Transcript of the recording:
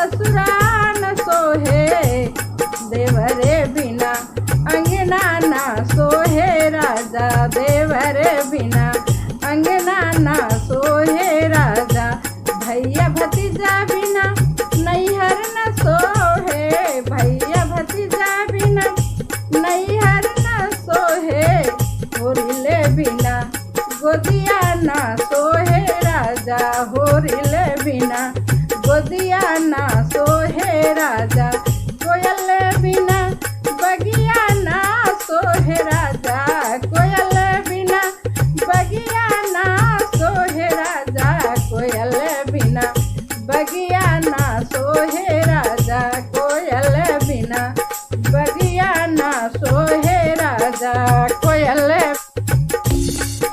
ससुरा न सोहे देवरे बिना अंगना ना सोहे राजा देवरे बिना अंगना ना सोहे राजा भैया भतीजा बिना नैहर न सोहे भैया भतीजा बिना नैहर न सोहे होरिले बिना गोदिया